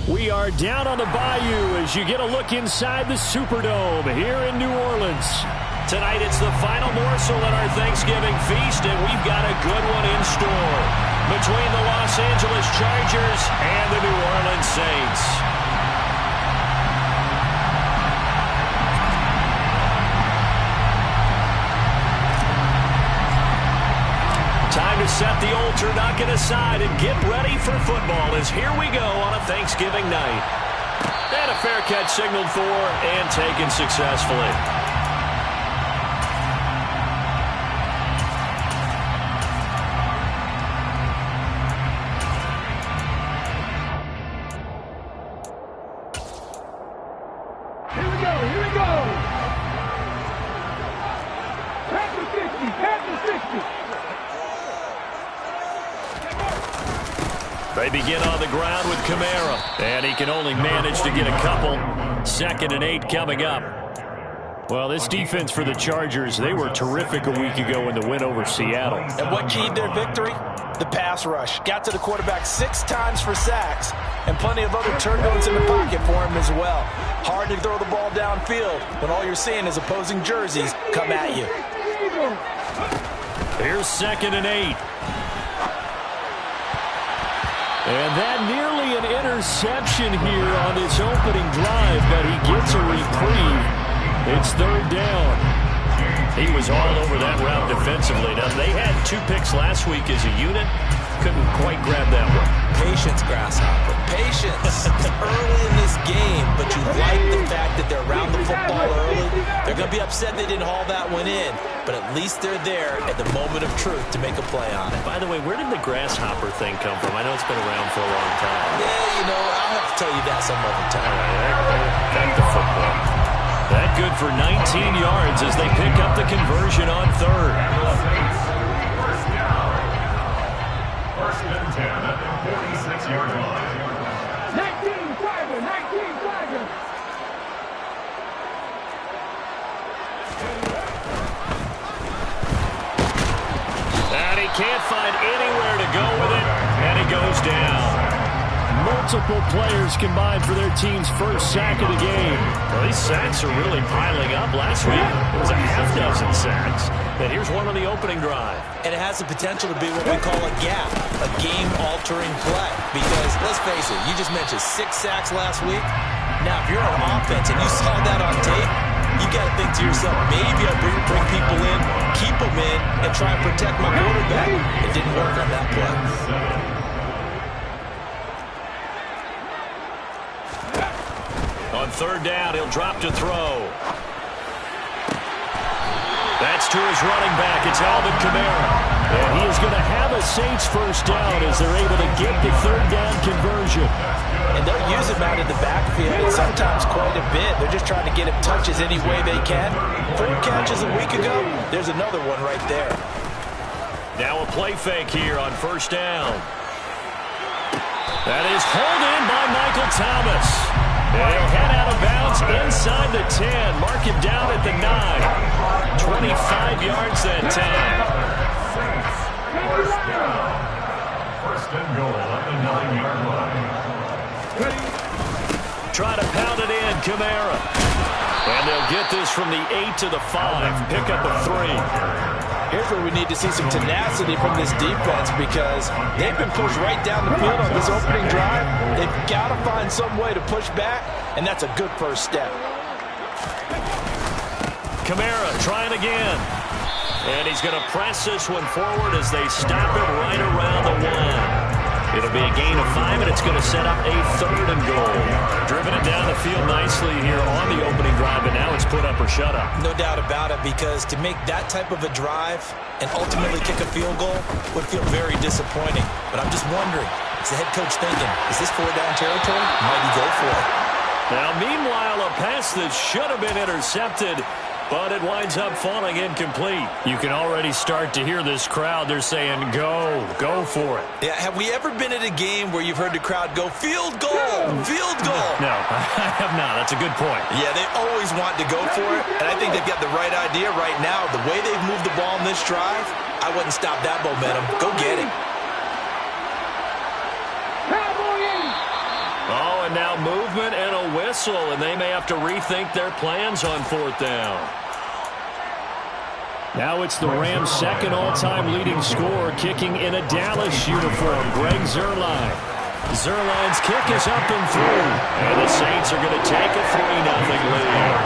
We are down on the Bayou as you get a look inside the Superdome here in New Orleans. Tonight it's the final morsel in our Thanksgiving feast, and we've got a good one in store between the Los Angeles Chargers and the New Orleans Saints. Time to set the old turducken aside and get ready for football as here we go on a Thanksgiving night. And a fair catch signaled for and taken successfully. Here we go. Pass the 60. They begin on the ground with Kamara, and he can only manage to get a couple. 2nd and 8 coming up. Well, this defense for the Chargers, they were terrific a week ago in the win over Seattle. And what keyed their victory? The pass rush. Got to the quarterback 6 times for sacks, and plenty of other turbulence in the pocket for him as well. Hard to throw the ball downfield when all you're seeing is opposing jerseys come at you. Here's 2nd and 8. And that nearly an interception here on this opening drive, but he gets a reprieve. It's 3rd down. He was all over that route defensively. Now, they had 2 picks last week as a unit. Couldn't quite grab that one. Patience, Grasshopper. Patience. It's early in this game, but you like the fact that they're around the football early. They're going to be upset they didn't haul that one in, but at least they're there at the moment of truth to make a play on it. By the way, where did the grasshopper thing come from? I know it's been around for a long time. Yeah, I'll have to tell you that some other time. All right, back to football. That good for 19 yards as they pick up the conversion on 3rd. First and 10 at the 46-yard line. 19 Tiger. And he can't find anywhere to go with it, and he goes down. Multiple players combined for their team's first sack of the game. Well, these sacks are really piling up. Last week, it was a half dozen sacks. And here's one on the opening drive. And it has the potential to be what we call a gap, a game-altering play. Because, let's face it, you just mentioned 6 sacks last week. Now, if you're on offense and you saw that on tape, you got to think to yourself, maybe I'll bring people in, keep them in, and try and protect my quarterback. It didn't work on that play. On 3rd down, he'll drop to throw. That's to his running back. It's Alvin Kamara. And he is going to have a Saints first down as they're able to get the 3rd down conversion. And they'll use him out in the backfield, and sometimes quite a bit. They're just trying to get him touches any way they can. 4 catches a week ago. There's another one right there. Now a play fake here on 1st down. That is hauled in by Michael Thomas. And he'll head out of bounds inside the 10. Mark him down at the 9. 25 yards that time. First and goal at the 9-yard line. Try to pound it in, Kamara. And they'll get this from the 8 to the 5. Pick up a 3. Here's where we need to see some tenacity from this defense because they've been pushed right down the field on this opening drive. They've got to find some way to push back, and that's a good first step. Kamara trying again. And he's going to press this one forward as they stop it right around the 1. It'll be a gain of 5, and it's going to set up a 3rd and goal. Driven it down the field nicely here on the opening drive, and now it's put up or shut up. No doubt about it, because to make that type of a drive and ultimately kick a field goal would feel very disappointing. But I'm just wondering, is the head coach thinking, is this 4-down territory? Might he go for it? Now, meanwhile, a pass that should have been intercepted, but it winds up falling incomplete. You can already start to hear this crowd. They're saying, go for it. Yeah, have we ever been at a game where you've heard the crowd go, field goal, field goal? No, I have not. That's a good point. Yeah, they always want to go for it, and I think they've got the right idea right now. The way they've moved the ball in this drive, I wouldn't stop that momentum. Go get it. Oh, and now movement and a whistle, and they may have to rethink their plans on 4th down. Now it's the Rams' second all-time leading scorer kicking in a Dallas uniform, Greg Zuerlein. Zuerlein's kick is up and through, and the Saints are going to take a 3-0 lead.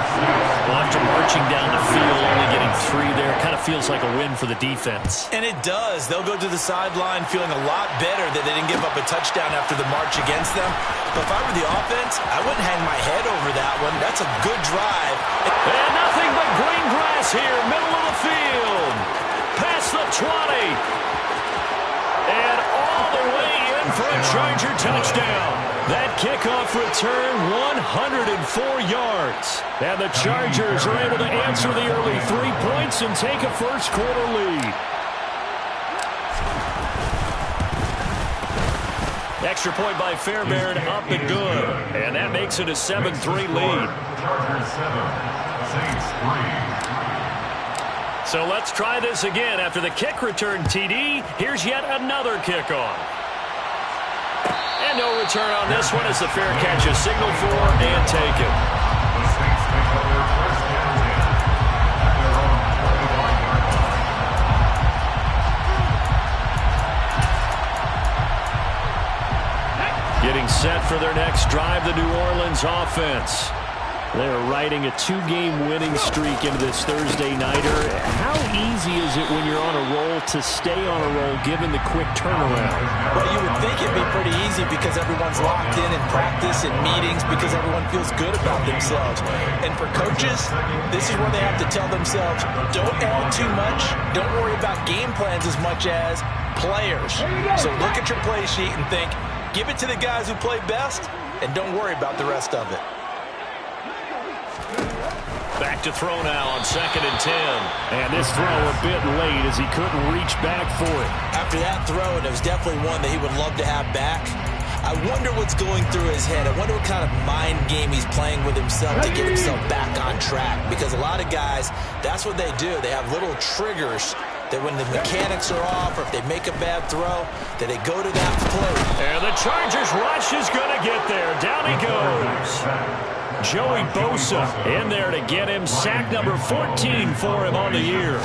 Well, after marching down the field, only getting 3 there, kind of feels like a win for the defense. And it does. They'll go to the sideline feeling a lot better that they didn't give up a touchdown after the march against them. But if I were the offense, I wouldn't hang my head over that one. That's a good drive. And nothing but green grass here, middle of the field. Past the 20. And all the way in for a Charger touchdown. That kickoff return, 104 yards. And the Chargers are able to answer the early 3 points and take a first-quarter lead. Extra point by Fairbairn, up and good. And that makes it a 7-3 lead. Chargers 7, Saints 3. So let's try this again. After the kick return TD, here's yet another kickoff. And no return on this one as the fair catch is signaled for and taken. The Saints take over 1st and 10 at their own 21-yard line. Getting set for their next drive, the New Orleans offense. They're riding a 2-game winning streak into this Thursday nighter. How easy is it when you're on a roll to stay on a roll given the quick turnaround? Well, you would think it'd be pretty easy because everyone's locked in practice and meetings because everyone feels good about themselves. And for coaches, this is where they have to tell themselves, don't add too much. Don't worry about game plans as much as players. So look at your play sheet and think, give it to the guys who play best and don't worry about the rest of it. Back to throw now on 2nd and 10. And this throw a bit late as he couldn't reach back for it. After that throw, and it was definitely one that he would love to have back, I wonder what's going through his head. I wonder what kind of mind game he's playing with himself to get himself back on track. Because a lot of guys, that's what they do. They have little triggers that when the mechanics are off or if they make a bad throw, that they go to that play. And the Chargers rush is going to get there. Down he goes. Joey Bosa in there to get him. Sack number 14 for him on the year.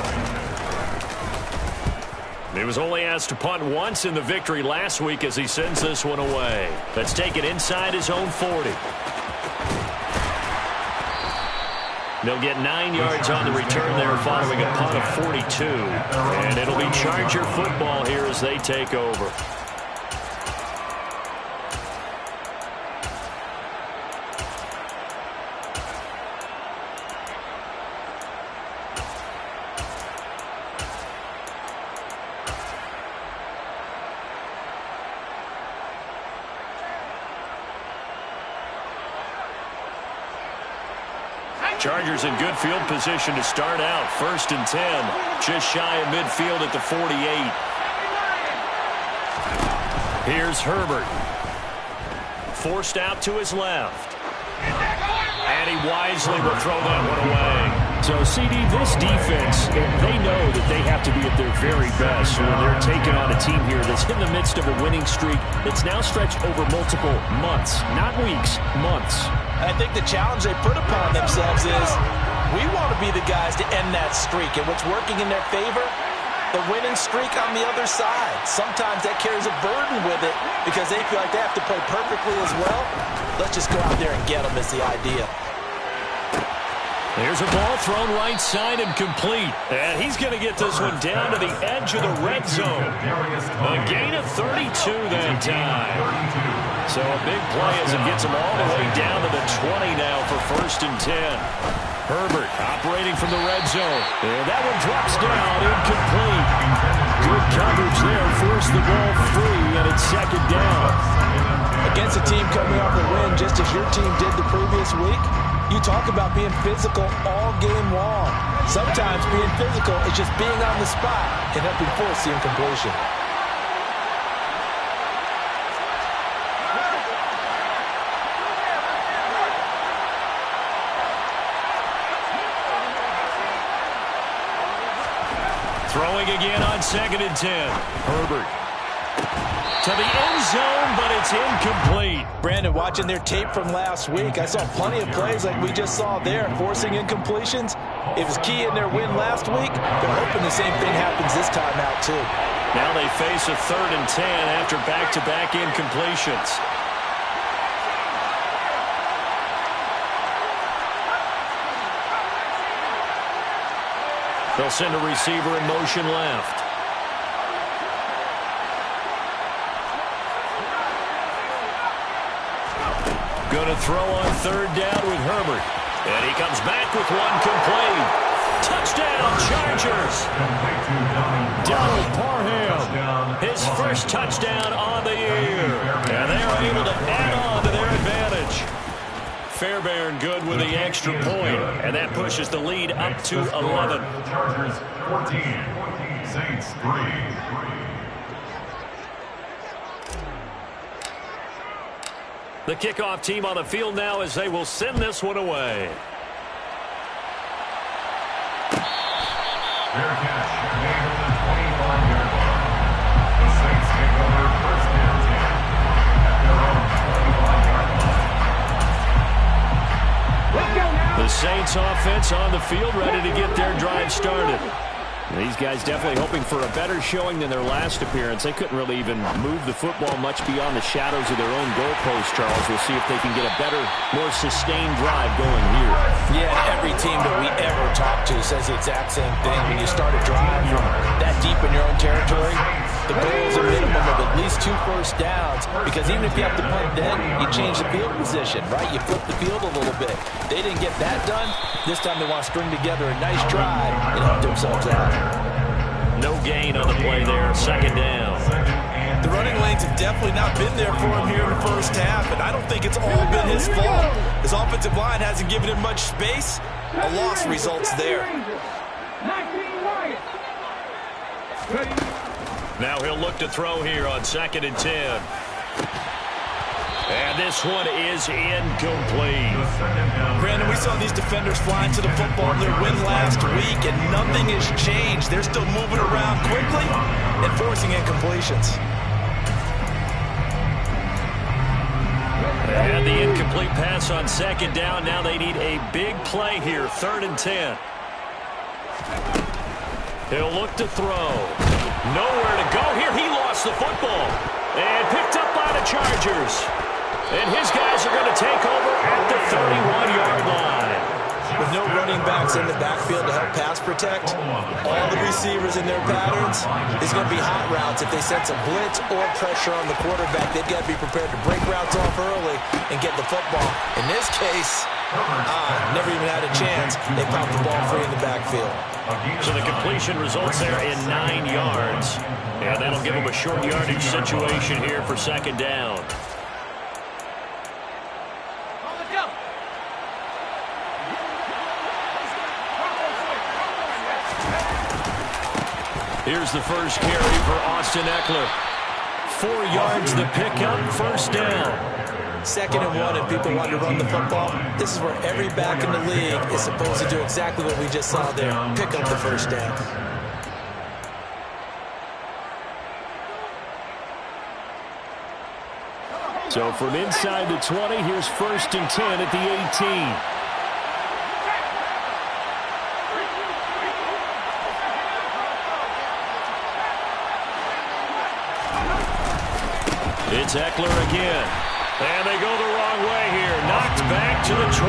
He was only asked to punt once in the victory last week as he sends this one away. Let's take it inside his own 40. They'll get 9 yards on the return there following a punt of 42. And it'll be Charger football here as they take over. Chargers in good field position to start out. 1st and 10. Just shy of midfield at the 48. Here's Herbert. Forced out to his left. And he wisely will throw that one away. So, CD, this defense, they know that they have to be at their very best when they're taking on a team here that's in the midst of a winning streak that's now stretched over multiple months, not weeks, months. I think the challenge they put upon themselves is we want to be the guys to end that streak. And what's working in their favor? The winning streak on the other side. Sometimes that carries a burden with it because they feel like they have to play perfectly as well. Let's just go out there and get them is the idea. There's a ball thrown right side and complete. And he's going to get this one down to the edge of the red zone. A gain of 32 that time. So a big play as it gets him all the way down to the 20 now for 1st and 10. Herbert operating from the red zone. And that one drops down, incomplete. Good coverage there, forced the ball free, and it's 2nd down. Against a team coming off a win just as your team did the previous week, you talk about being physical all game long. Sometimes being physical is just being on the spot and helping force the incompletion. Throwing again on 2nd and 10. Herbert To the end zone, but it's incomplete. Brandon, watching their tape from last week, I saw plenty of plays like we just saw there, forcing incompletions. It was key in their win last week. They're hoping the same thing happens this time out, too. Now they face a 3rd and 10 after back-to-back incompletions. They'll send a receiver in motion left. Going to throw on 3rd down with Herbert. And he comes back with one complete. Touchdown, Chargers. Donald Parham, his first touchdown on the year. And they are able to add on to their advantage. Fairbairn good with the extra point. And that pushes the lead up to 11. Chargers 14, Saints 3. The kickoff team on the field now as they will send this one away. Fair catch made at the 25-yard line. The Saints take over 1st and 10 at their own 25-yard line. Let's go now. The Saints offense on the field ready to get their drive started. These guys definitely hoping for a better showing than their last appearance. They couldn't really even move the football much beyond the shadows of their own goalpost, Charles. We'll see if they can get a better, more sustained drive going here. Yeah, every team that we ever talk to says the exact same thing. When you start a drive from that deep in your own territory, the goal is a minimum of at least 2 first downs, because even if you have to punt then, you change the field position, right? You flip the field a little bit. They didn't get that done. This time they want to string together a nice drive and help themselves out. No gain on the play there. 2nd down. The running lanes have definitely not been there for him here in the first half, and I don't think it's all been his fault. His offensive line hasn't given him much space. A loss results there. 19 Wyatt. Ready. Now he'll look to throw here on 2nd and 10. And this one is incomplete. Brandon, we saw these defenders flying to the football in their win last week, and nothing has changed. They're still moving around quickly and forcing incompletions. And the incomplete pass on 2nd down. Now they need a big play here. 3rd and 10. He'll look to throw. Nowhere to go here. He lost the football. And picked up by the Chargers. And his guys are going to take over at the 31-yard line. With no running backs in the backfield to help pass protect, all the receivers in their patterns is going to be hot routes. If they sense a blitz or pressure on the quarterback, they've got to be prepared to break routes off early and get the football. In this case, never even had a chance. They popped the ball free in the backfield. So the completion results there in 9 yards. And that'll give them a short yardage situation here for 2nd down. Here's the first carry for Austin Ekeler. 4 yards the pickup, 1st down. 2nd and 1, and people want to run the football. This is where every back in the league is supposed to do exactly what we just saw there. Pick up the 1st down. So from inside the 20, here's 1st and 10 at the 18. It's Ekeler again. And they go the wrong way here. Knocked back to the 20.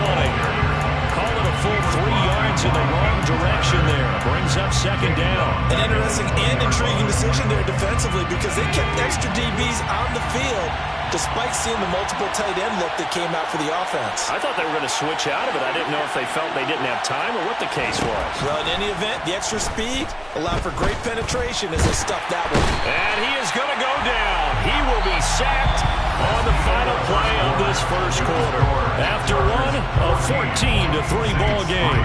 Call it a full 3 yards in the wrong direction there. Brings up 2nd down. An interesting and intriguing decision there defensively, because they kept extra DBs on the field despite seeing the multiple tight end look that came out for the offense. I thought they were going to switch out of it. I didn't know if they felt they didn't have time or what the case was. Well, in any event, the extra speed allowed for great penetration as they stuffed that one. And he is going to go down. He will be sacked on the final play of this 1st quarter. After one, a 14-3 ball game.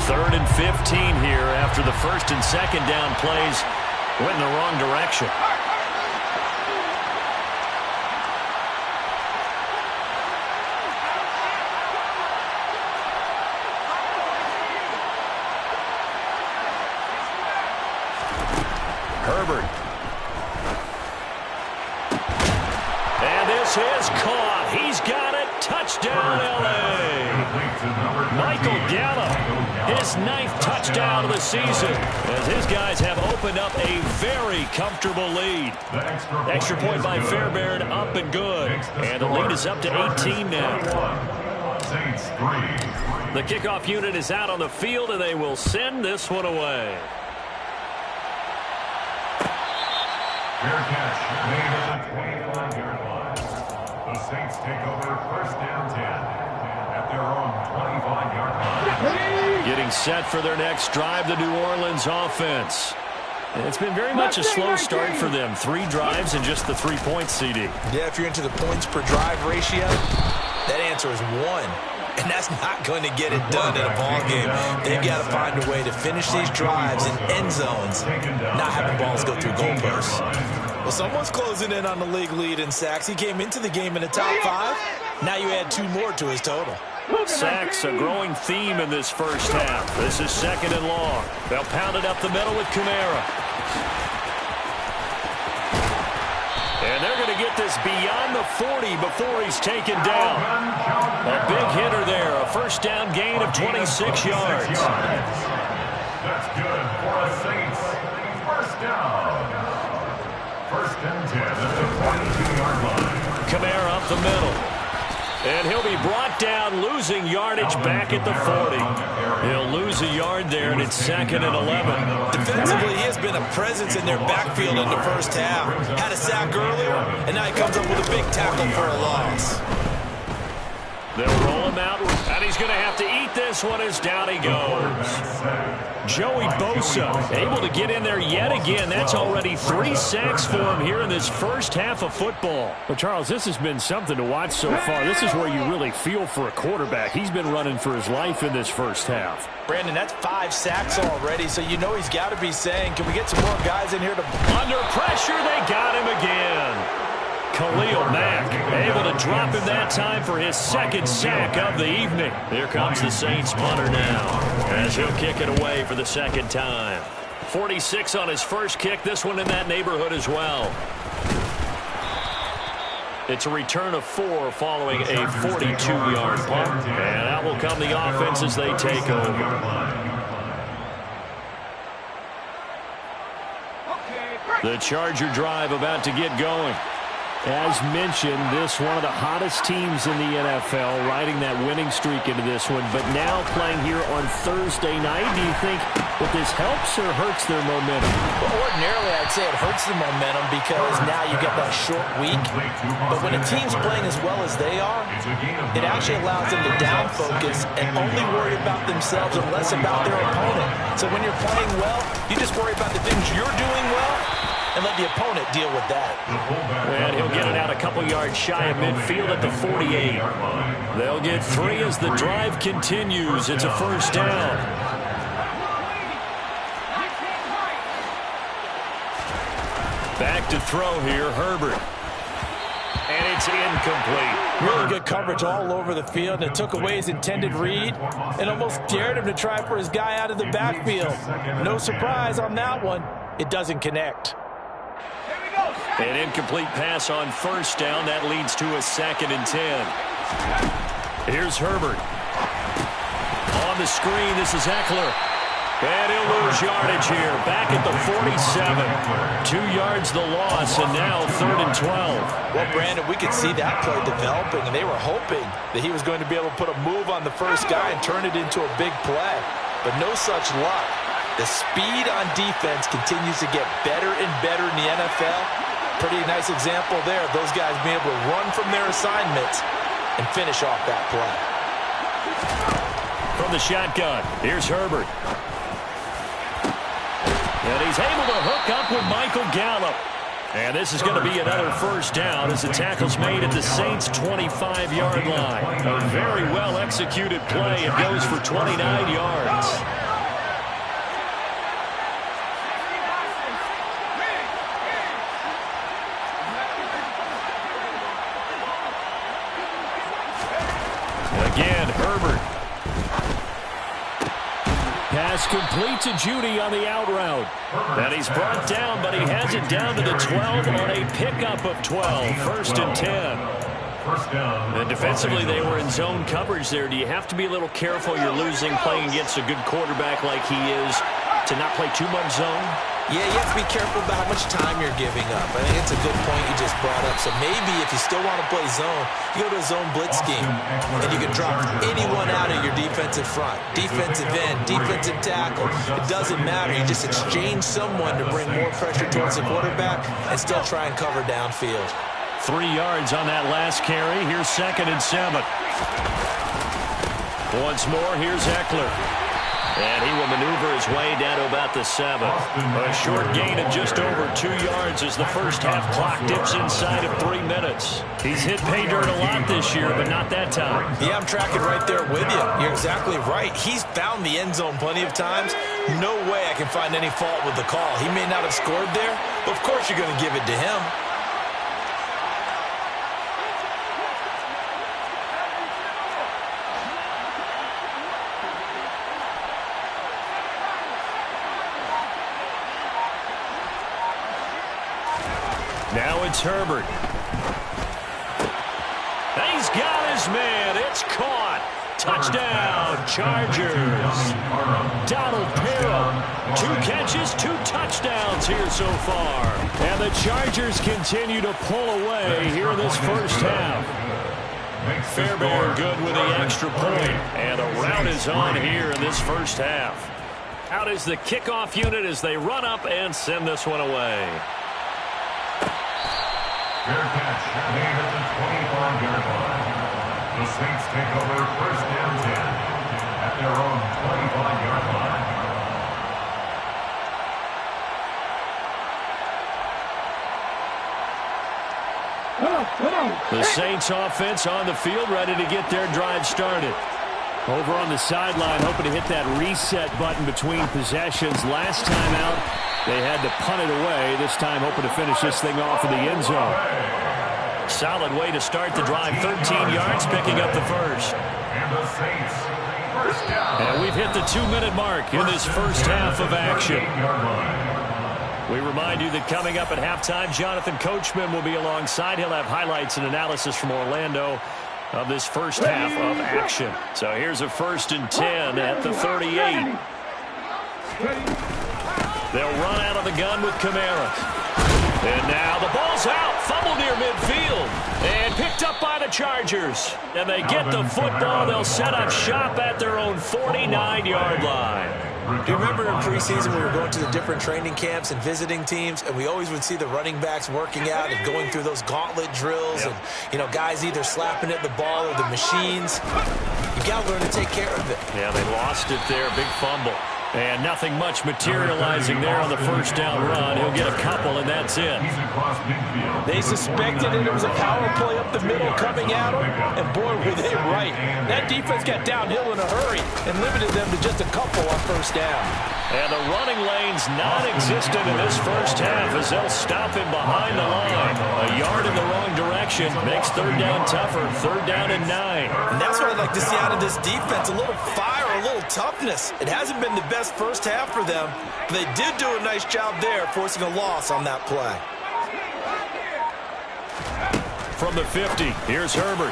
Third and 15 here after the 1st and 2nd down plays went in the wrong direction. This is caught. He's got it. Touchdown, L.A. Michael Gallup, his 9th touchdown of the season, as his guys have opened up a very comfortable lead. Extra point by Fairbairn, up and good. And the lead is up to 18 now. The kickoff unit is out on the field, and they will send this one away. Fair catch made at the 25-yard line. The Saints take over 1st down 10 at their own 25-yard line. Getting set for their next drive, the New Orleans offense. It's been very much a slow start for them. 3 drives and just the 3 points, CD. Yeah, if you're into the points per drive ratio, that answer is 1. And that's not going to get it done in a ball game. They've got to find a way to finish these drives in end zones, not having balls go through goalposts. Well, someone's closing in on the league lead in sacks. He came into the game in the top 5. Now you add 2 more to his total. Sacks, a growing theme in this first half. This is 2nd and long. They'll pound it up the middle with Kamara. And they're going to get this beyond the 40 before he's taken down. A big hitter there. A 1st down gain of 26 yards. That's good for the Saints. 1st down. 1st and 10 at the 42-yard line. Kamara up the middle. And he'll be brought down, losing yardage back at the 40. He'll lose a yard there, and it's 2nd and 11. Defensively, he has been a presence in their backfield in the first half. Had a sack earlier, and now he comes up with a big tackle for a loss. They'll roll him out, and he's going to have to eat this one as down he goes. Joey Bosa able to get in there yet again. That's already 3 sacks for him here in this first half of football. Well, Charles, this has been something to watch so far. This is where you really feel for a quarterback. He's been running for his life in this first half. Brandon, that's 5 sacks already, so you know he's got to be saying, can we get some more guys in here to... Under pressure, they got him again. Khalil Mack able to drop him that time for his 2nd sack of the evening. Here comes the Saints punter now as he'll kick it away for the 2nd time. 46 on his first kick, this one in that neighborhood as well. It's a return of 4 following a 42-yard punt. And out will come the offense as they take over. The Charger drive about to get going. As mentioned, this one of the hottest teams in the NFL, riding that winning streak into this one, but now playing here on Thursday night. Do you think that this helps or hurts their momentum? Well, ordinarily, I'd say it hurts the momentum because now you get that short week. But when a team's playing as well as they are, it actually allows them to down focus and only worry about themselves and less about their opponent. So when you're playing well, you just worry about the things you're doing well and let the opponent deal with that. And he'll get it out a couple yards shy of midfield at the 48. They'll get 3 as the drive continues. It's a 1st down. Back to throw here, Herbert. And it's incomplete. Really good coverage all over the field. It took away his intended read and almost dared him to try for his guy out of the backfield. No surprise on that one. It doesn't connect. An incomplete pass on 1st down. That leads to a 2nd and 10. Here's Herbert. On the screen, this is Eckler. And he'll lose yardage here. Back at the 47. 2 yards the loss, and now 3rd and 12. Well, Brandon, we could see that play developing, and they were hoping that he was going to be able to put a move on the first guy and turn it into a big play. But no such luck. The speed on defense continues to get better and better in the NFL. Pretty nice example there of those guys being able to run from their assignments and finish off that play. From the shotgun, here's Herbert. And he's able to hook up with Michael Gallup. And this is going to be another 1st down as the tackle's made at the Saints' 25-yard line. A very well-executed play. It goes for 29 yards. Again, Herbert. Pass complete to Judy on the out route. And he's brought down, but he has it down to the 12 on a pickup of 12. 1st and 10. First down. And defensively, they were in zone coverage there. Do you have to be a little careful? You're losing playing against a good quarterback like he is to not play too much zone? Yeah, you have to be careful about how much time you're giving up. I think it's a good point you just brought up. So maybe if you still want to play zone, you go to a zone blitz scheme, and you can drop anyone out of your defensive front. Defensive end, defensive tackle. It doesn't matter. You just exchange someone to bring more pressure towards the quarterback and still try and cover downfield. 3 yards on that last carry. Here's 2nd and 7. Once more, here's Eckler. And he will maneuver his way down to about the 7. A short gain of just over 2 yards as the first half clock dips inside of 3 minutes. He's hit pay dirt a lot this year, but not that time. Yeah, I'm tracking right there with you. You're exactly right. He's found the end zone plenty of times. No way I can find any fault with the call. He may not have scored there, but of course you're going to give it to him. Now it's Herbert. He's got his man. It's caught. Touchdown, Chargers. Donald Parham. 2 catches, 2 touchdowns here so far. And the Chargers continue to pull away here in this first half. Fairbairn good with the extra point. And the rout is on here in this first half. Out is the kickoff unit as they run up and send this one away. Fair catch made at the 25-yard line. The Saints take over first down 10 at their own 25-yard line. The Saints offense on the field, ready to get their drive started. Over on the sideline, hoping to hit that reset button between possessions. Last time out, they had to punt it away. This time, hoping to finish this thing off in the end zone. Solid way to start the drive. 13 yards, picking up the first. And the Saints, first down. And we've hit the 2-minute mark in this first half of action. We remind you that coming up at halftime, Jonathan Coachman will be alongside. He'll have highlights and analysis from Orlando of this first half of action. So here's a 1st and 10 at the 38. They'll run out of the gun with Kamara. And now the ball's out. Fumble near midfield. And picked up by the Chargers. And they get the football. They'll set up shop at their own 49-yard line. Do you remember in preseason we were going to the different training camps and visiting teams, and we always would see the running backs working out and going through those gauntlet drills, and, you know, guys either slapping at the ball or the machines. You got to learn to take care of it. Yeah, they lost it there. Big fumble. And nothing much materializing there on the first down run. He'll get a couple, and that's it. They suspected it was a power play up the middle coming at them, and boy, were they right. That defense got downhill in a hurry and limited them to just a couple on first down. And the running lane's non-existent in this first half as they'll stop him behind the line. A yard in the wrong direction makes third down tougher. 3rd down and 9. And that's what I'd like to see out of this defense, a little fire, a little toughness. It hasn't been the best first half for them, but they did do a nice job there, forcing a loss on that play. From the 50, here's Herbert.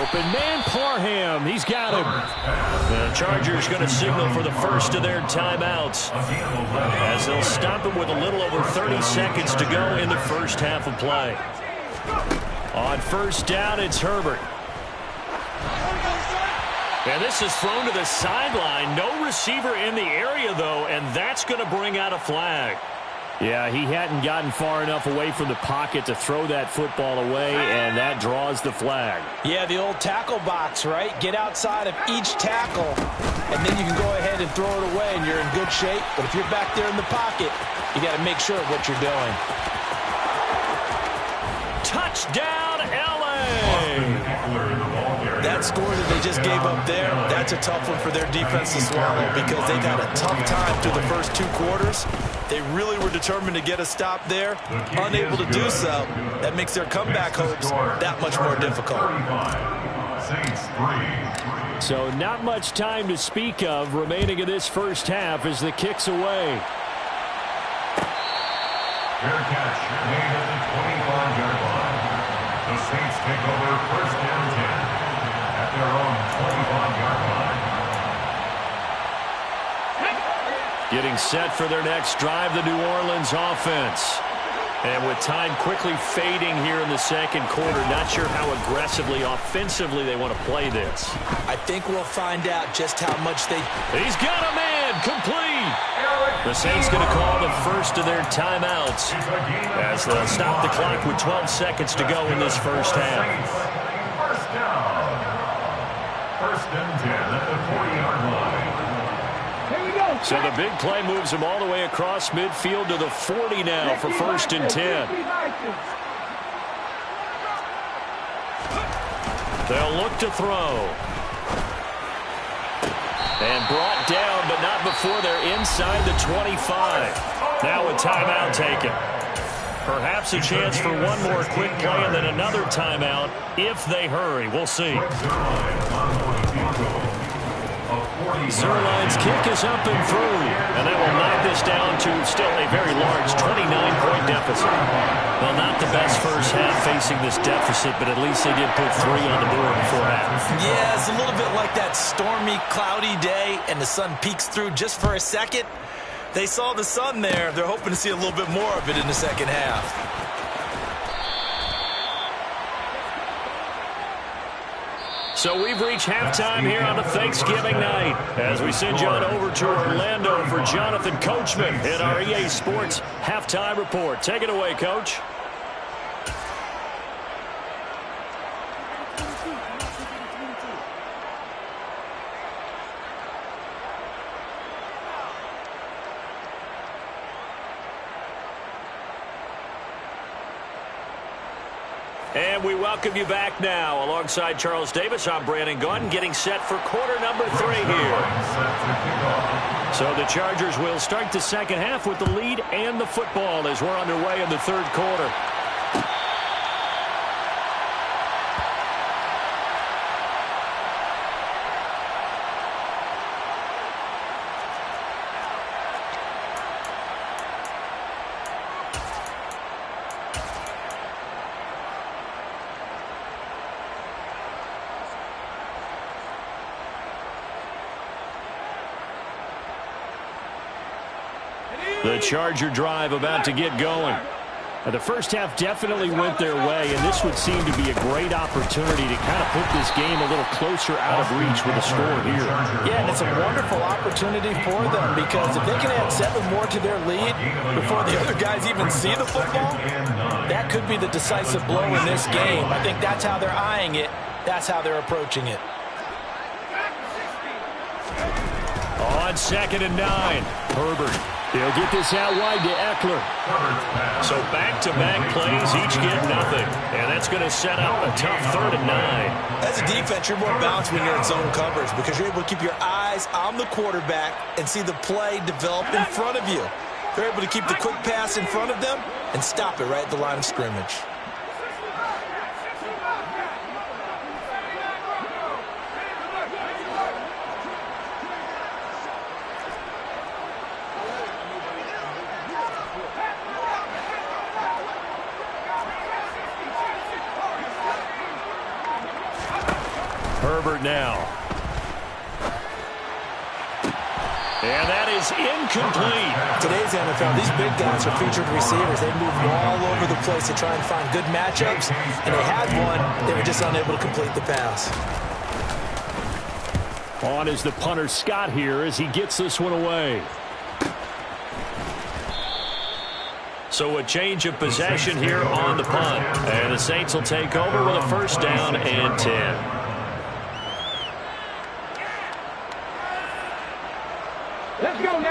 Open man, Parham. He's got him. The Chargers going to signal for the first of their timeouts as they'll stop him with a little over 30 seconds to go in the first half of play. On first down, it's Herbert. And this is thrown to the sideline. No receiver in the area, though, and that's going to bring out a flag. Yeah, he hadn't gotten far enough away from the pocket to throw that football away, and that draws the flag. Yeah, the old tackle box, right? Get outside of each tackle, and then you can go ahead and throw it away, and you're in good shape. But if you're back there in the pocket, you got to make sure of what you're doing. Touchdown, L.A.! That score that they just gave up there, that's a tough one for their defense to swallow because they got a tough time through the first 2 quarters. They really were determined to get a stop there, unable to do so. That makes their comeback hopes that much more difficult. So not much time to speak of remaining in this first half as the kick's away. Fair catch made at the 25-yard line. The Saints take over first Getting set for their next drive, the New Orleans offense. And with time quickly fading here in the second quarter, not sure how aggressively, offensively they want to play this. I think we'll find out just how much they... He's got a man, complete. The Saints going to call the first of their timeouts as they'll stop the clock with 12 seconds to go in this first half. First down. First and 10 at the 40-yard line. So the big play moves them all the way across midfield to the 40 now for first and 10. They'll look to throw. And brought down, but not before they're inside the 25. Now a timeout taken. Perhaps a chance for one more quick play and then another timeout if they hurry. We'll see. Zerline's kick is up and through, and that will knock this down to still a very large 29-point deficit. Well, not the best first half facing this deficit, but at least they did put 3 on the board before half. Yeah, it's a little bit like that stormy, cloudy day, and the sun peeks through just for a second. They saw the sun there. They're hoping to see a little bit more of it in the second half. So we've reached halftime here on a Thanksgiving night as we send you on over to Orlando for Jonathan Coachman in our EA Sports Halftime Report. Take it away, Coach. And we welcome you back now. Alongside Charles Davis, I'm Brandon Gaudin, getting set for quarter number 3 here. So the Chargers will start the second half with the lead and the football as we're underway in the third quarter. The Charger drive about to get going. Now, the first half definitely went their way, and this would seem to be a great opportunity to kind of put this game a little closer out of reach with a score here. Yeah, and it's a wonderful opportunity for them because if they can add 7 more to their lead before the other guys even see the football, that could be the decisive blow in this game. I think that's how they're eyeing it. That's how they're approaching it. On 2nd and 9, Herbert. He'll get this out wide to Eckler. So back-to-back plays, each get nothing. And that's going to set up a tough 3rd and 9. As a defense, you're more balanced when you're in zone coverage because you're able to keep your eyes on the quarterback and see the play develop in front of you. They're able to keep the quick pass in front of them and stop it right at the line of scrimmage. Herbert now. And that is incomplete. Today's NFL, these big guys are featured receivers. They move all over the place to try and find good matchups, and they had one. They were just unable to complete the pass. On is the punter Scott here as he gets this one away. So a change of possession here on the punt. And the Saints will take over with a first down and 10.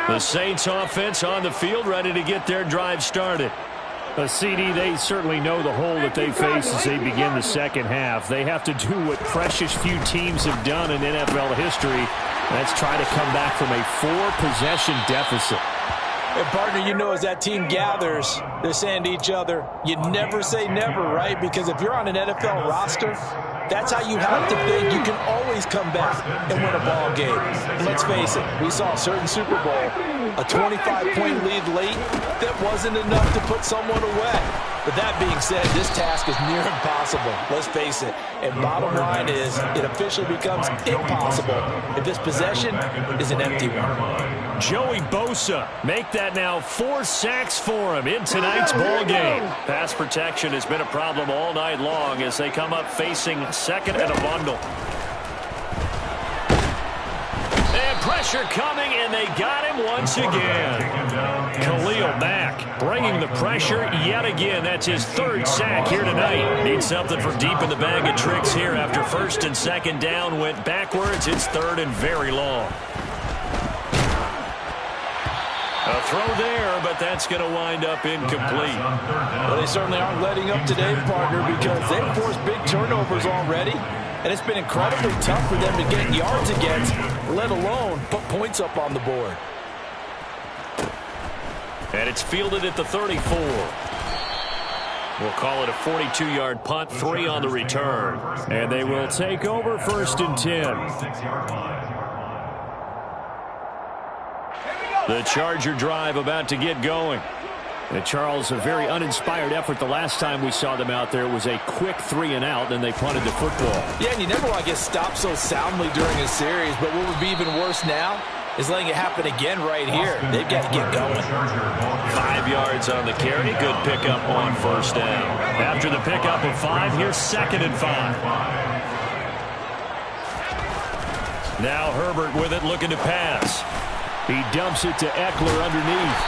The Saints offense on the field ready to get their drive started. CD, they certainly know the hole that they face as they begin the second half. They have to do what precious few teams have done in NFL history. That's try to come back from a 4-possession deficit. And partner, you know, as that team gathers, they're saying to each other, you never say never, right? Because if you're on an NFL roster, that's how you have to think. You can always come back and win a ball game. And let's face it, we saw a certain Super Bowl, a 25-point lead late that wasn't enough to put someone away. But that being said, this task is near impossible. Let's face it. And bottom line is, it officially becomes impossible if this possession is an empty one. Joey Bosa, make that now 4 sacks for him in tonight's ball game. Pass protection has been a problem all night long as they come up facing second and a bundle. And pressure coming, and they got him once again. Khalil Mack bringing the pressure yet again. That's his 3rd sack here tonight. Needs something from deep in the bag of tricks here after 1st and 2nd down went backwards. It's 3rd and very long. A throw there, but that's going to wind up incomplete. Well, they certainly aren't letting up today, partner, because they've forced big turnovers already, and it's been incredibly tough for them to get yards against, let alone put points up on the board. And it's fielded at the 34. We'll call it a 42-yard punt, 3 on the return. And they will take over 1st and 10. The Charger drive about to get going. And Charles, a very uninspired effort. The last time we saw them out there was a quick 3 and out, and they punted the football. Yeah, and you never want to get stopped so soundly during a series, but what would be even worse now is letting it happen again right here. They've got to get going. 5 yards on the carry. Good pickup on 1st down. After the pickup of 5, here's 2nd and 5. Now Herbert with it, looking to pass. He dumps it to Eckler underneath.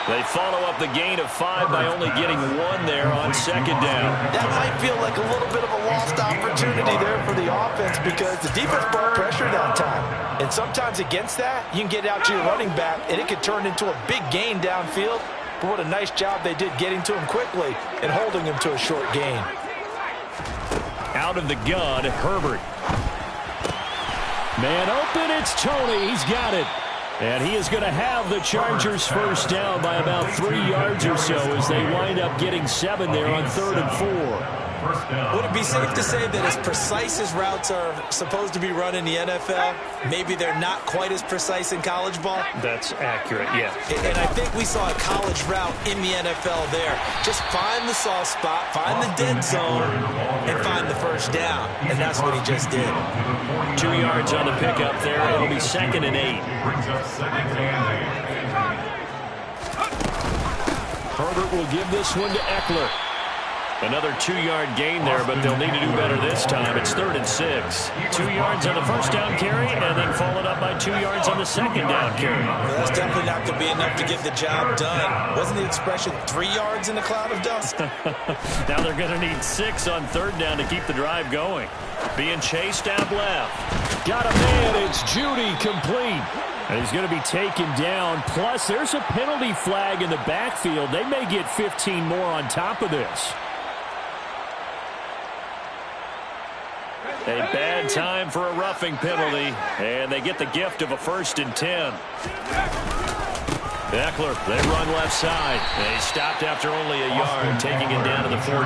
They follow up the gain of 5 by only getting 1 there on 2nd down. That might feel like a little bit of a lost opportunity there for the offense because the defense brought pressure that time. And sometimes against that, you can get out to your running back, and it could turn into a big gain downfield. But what a nice job they did getting to him quickly and holding him to a short gain. Out of the gun, Herbert. Man open, it's Tony. He's got it. And he is going to have the Chargers 1st down by about 3 yards or so as they wind up getting 7 there on 3rd and 4. Would it be safe to say that as precise as routes are supposed to be run in the NFL, maybe they're not quite as precise in college ball? That's accurate, yeah. And I think we saw a college route in the NFL there. Just find the soft spot, find the dead zone, and find the 1st down. And that's what he just did. 2 yards on the pickup there. It'll be 2nd and 8. Herbert will give this one to Eckler. Another 2-yard gain there, but they'll need to do better this time. It's 3rd and 6. 2 yards on the 1st down carry, and then followed up by 2 yards on the 2nd down carry. Well, that's definitely not going to be enough to get the job done. Wasn't the expression 3 yards in a cloud of dust? Now they're going to need 6 on 3rd down to keep the drive going. Being chased out left. Got a man. It's Judy, complete. And he's going to be taken down. Plus, there's a penalty flag in the backfield. They may get 15 more on top of this. A bad time for a roughing penalty, and they get the gift of a 1st and 10. Eckler, they run left side. They stopped after only a yard, taking it down to the 14.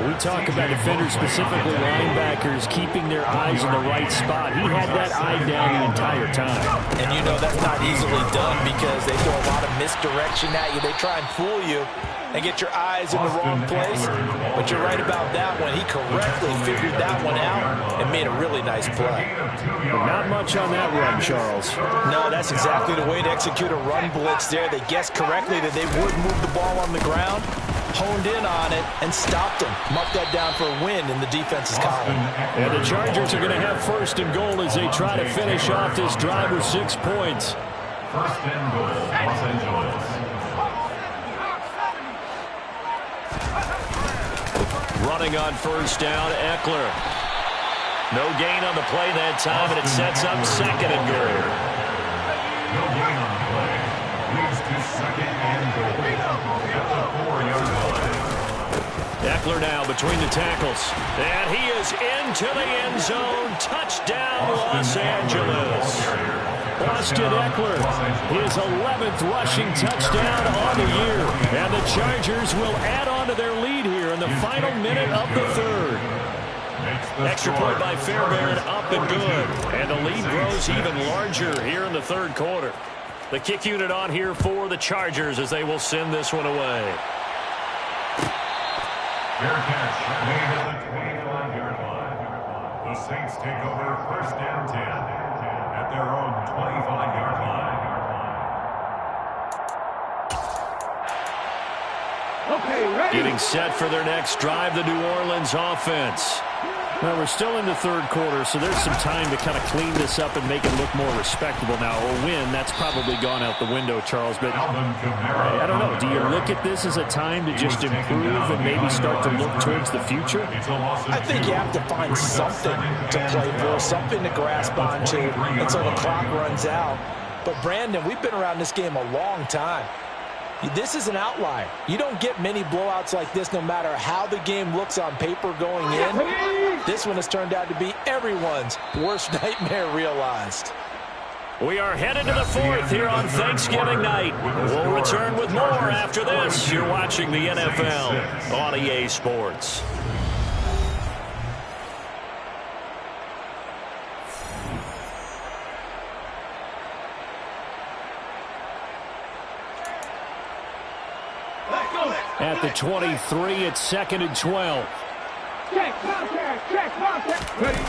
We talk about defenders, specifically linebackers, keeping their eyes in the right spot. He had that eye down the entire time. And you know that's not easily done because they throw a lot of misdirection at you. They try and fool you and get your eyes in the wrong place. But you're right about that one. He correctly figured that one out and made a really nice play. But not much on that run, Charles. No, that's exactly the way to execute a run blitz there. They guessed correctly that they would move the ball on the ground, honed in on it, and stopped him. Marked that down for a win in the defense's column. And the Chargers are going to have 1st and goal as they try to finish off this drive with 6 points. 1st and goal, Los Angeles. Running on 1st down, Eckler. No gain on the play that time, and it sets up 2nd and goal. No gain on the play. Leads to 2nd and goal. At the 4-yard line. Eckler now between the tackles. And he is into the end zone. Touchdown, Los Angeles. Austin Eckler, his 11th rushing touchdown on the year. And the Chargers will add on to their lead here in the final minute of the 3rd. Extra point by Fairbairn, up and good. And the lead grows even larger here in the 3rd quarter. The kick unit on here for the Chargers as they will send this one away. Fair catch made at the 25-yard line. The Saints take over first down 10 at their own 25-yard line. Okay, ready. Getting set for their next drive, the New Orleans offense. Well, we're still in the third quarter, so there's some time to kind of clean this up and make it look more respectable. Now, a win, that's probably gone out the window, Charles. But I don't know. Do you look at this as a time to just improve and maybe start to look towards the future? I think you have to find something to play for, something to grasp onto until the clock runs out. But, Brandon, we've been around this game a long time. This is an outlier. You don't get many blowouts like this no matter how the game looks on paper going in. This one has turned out to be everyone's worst nightmare realized. We are headed to the fourth here on Thanksgiving night. We'll return with more after this. You're watching the NFL on EA Sports. At the 23, it's 2nd and 12. Check, contact, check, contact. Ready.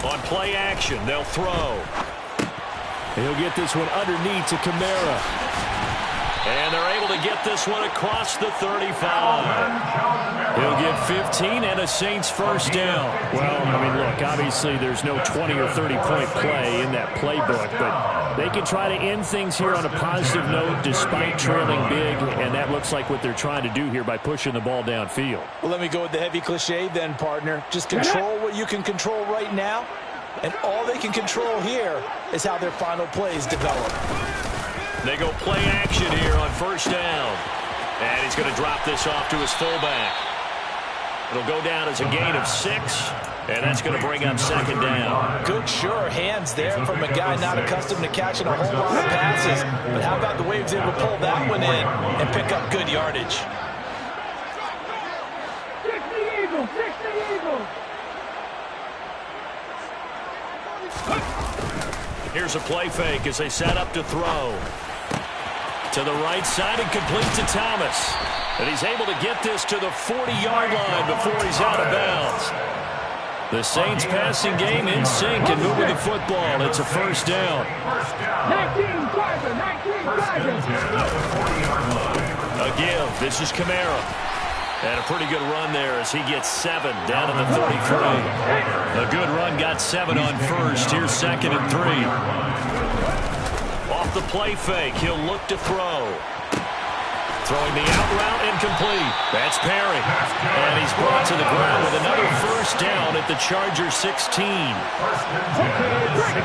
On play action, they'll throw. He'll get this one underneath to Kamara. And they're able to get this one across the 35. He'll get 15 and a Saints first down. Well, I mean, look, obviously there's no 20 or 30-point play in that playbook, but they can try to end things here on a positive note despite trailing big, and that looks like what they're trying to do here by pushing the ball downfield. Well, let me go with the heavy cliche then, partner. Just control what you can control right now, and all they can control here is how their final plays develop. They go play action here on first down. And he's going to drop this off to his fullback. It'll go down as a gain of 6, and that's going to bring up 2nd down. Good, sure hands there from a guy not accustomed to catching a whole lot of passes. But how about the way he was able to pull that one in and pick up good yardage? 60 Eagles, 60 Eagles. Here's a play fake as they set up to throw. To the right side and complete to Thomas. And he's able to get this to the 40-yard line before he's out of bounds. The Saints passing game in sync and moving the football. It's a first down. 19 driver, 19 driver. Again, this is Kamara. And a pretty good run there as he gets 7 down to the 33. A good run got 7 on first. Here's 2nd and 3. Off the play fake, he'll look to throw. Throwing the out route incomplete. That's Perry. And he's brought to the ground with another first down at the Chargers 16.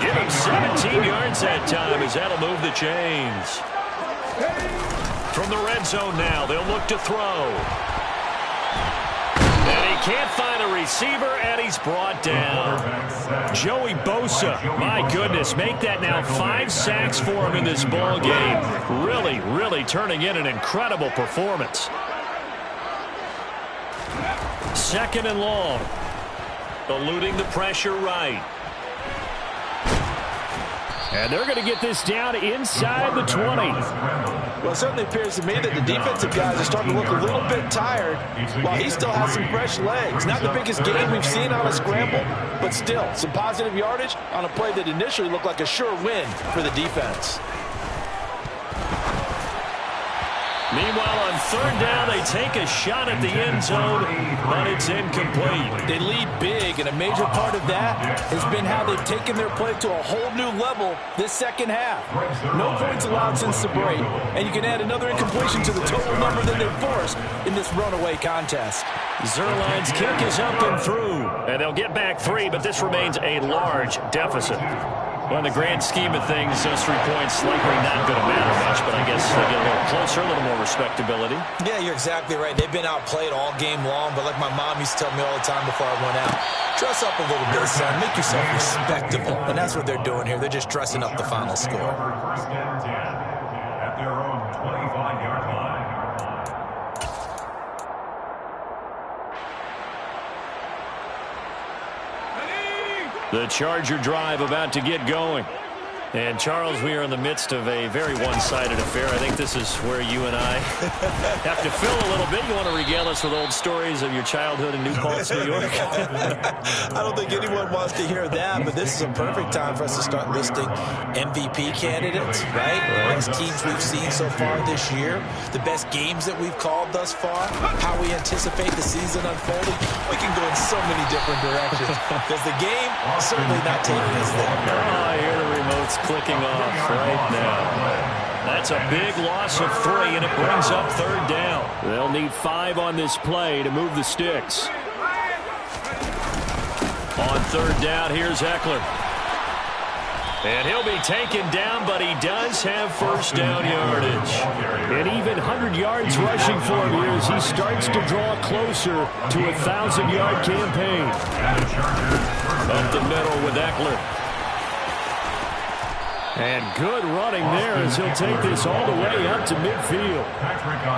Give him 17 yards that time as that'll move the chains. From the red zone now, they'll look to throw. And he can't find a receiver, and he's brought down. Joey Bosa, my goodness, make that now 5 sacks for him in this ball game. Really, really turning in an incredible performance. 2nd and long. Eluding the pressure right. And they're going to get this down inside the 20. Well, it certainly appears to me that the defensive guys are starting to look a little bit tired while he still has some fresh legs. Not the biggest gain we've seen on a scramble, but still some positive yardage on a play that initially looked like a sure win for the defense. Meanwhile, on 3rd down, they take a shot at the end zone, but it's incomplete. They lead big, and a major part of that has been how they've taken their play to a whole new level this second half. No points allowed since the break, and you can add another incompletion to the total number that they've forced in this runaway contest. Zuerlein's kick is up and through, and they'll get back 3, but this remains a large deficit. Well, in the grand scheme of things, those 3 points likely not going to matter much, but I guess they get a little closer, a little more respectability. Yeah, you're exactly right. They've been outplayed all game long, but like my mom used to tell me all the time before I went out, dress up a little bit, son. Make yourself respectable. And that's what they're doing here. They're just dressing up the final score. First down 10 at their own 25-yard line. The Charger drive about to get going. And, Charles, we are in the midst of a very one-sided affair. I think this is where you and I have to fill a little bit. You want to regale us with old stories of your childhood in New Paltz, New York? I don't think anyone wants to hear that, but this is a perfect time for us to start listing MVP candidates, right? The best teams we've seen so far this year, the best games that we've called thus far, how we anticipate the season unfolding. We can go in so many different directions because the game is certainly not taking us there. Oh, I hear the remote's clicking off right now. That's a big loss of 3, and it brings up 3rd down. They'll need 5 on this play to move the sticks. On 3rd down, here's Ekeler. And he'll be taken down, but he does have first down yardage. And even 100 yards rushing for him here as he starts to draw closer to a 1,000-yard campaign. Up the middle with Ekeler. And good running there as he'll take this all the way up to midfield.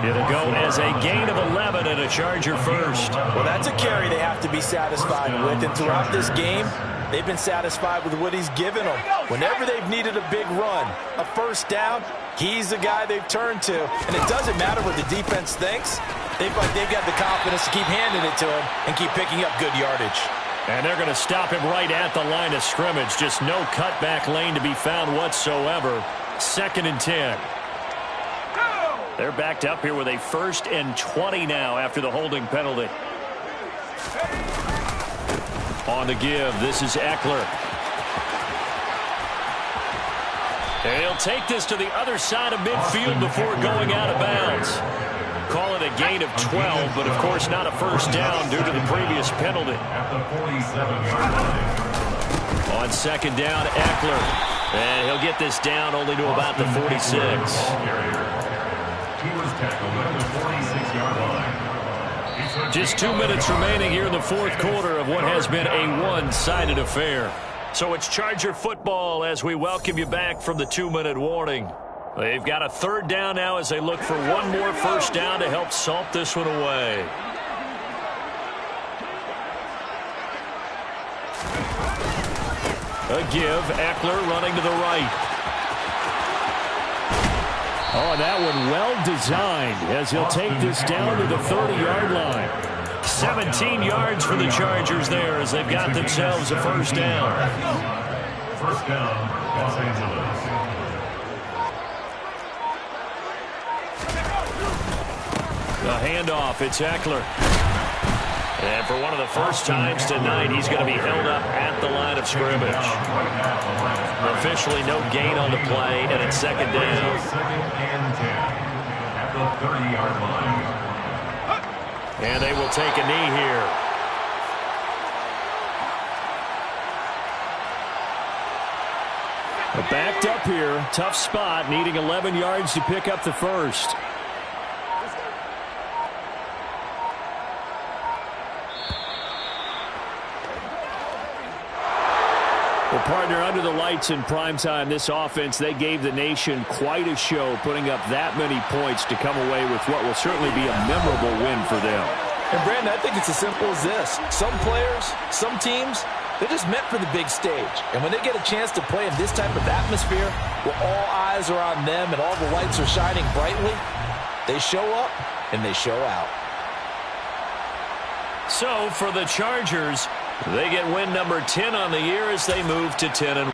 It'll go as a gain of 11 and a Charger first. Well, that's a carry they have to be satisfied with. And throughout this game, they've been satisfied with what he's given them. Whenever they've needed a big run, a first down, he's the guy they've turned to. And it doesn't matter what the defense thinks. They've got the confidence to keep handing it to him and keep picking up good yardage. And they're going to stop him right at the line of scrimmage. Just no cutback lane to be found whatsoever. 2nd and 10. They're backed up here with a 1st and 20 now after the holding penalty. On the give, this is Ekeler. And he'll take this to the other side of midfield before going out of bounds. Call it a gain of 12, but of course not a first down due to the previous penalty. On 2nd down, Ekeler. And he'll get this down only to about the 46. He was tackled at the 46-yard line. Just 2 minutes remaining here in the 4th quarter of what has been a one-sided affair. So it's Charger football as we welcome you back from the 2-minute warning. They've got a 3rd down now as they look for one more first down to help salt this one away. A give, Ekeler running to the right. Oh, and that one well designed as he'll take this down to the 30-yard line. 17 yards for the Chargers there as they've got themselves a first down. First down, Los Angeles. The handoff, it's Ekeler. And for one of the first times tonight, he's going to be held up at the line of scrimmage. Officially no gain on the play, and it's 2nd down. 2nd and 10 at the 30-yard line. And they will take a knee here. Backed up here, tough spot, needing 11 yards to pick up the first. Well, partner, under the lights in primetime, this offense, they gave the nation quite a show, putting up that many points to come away with what will certainly be a memorable win for them. And, Brandon, I think it's as simple as this. Some players, some teams, they're just meant for the big stage. And when they get a chance to play in this type of atmosphere, where all eyes are on them and all the lights are shining brightly, they show up and they show out. So, for the Chargers, they get win number 10 on the year as they move to 10-1.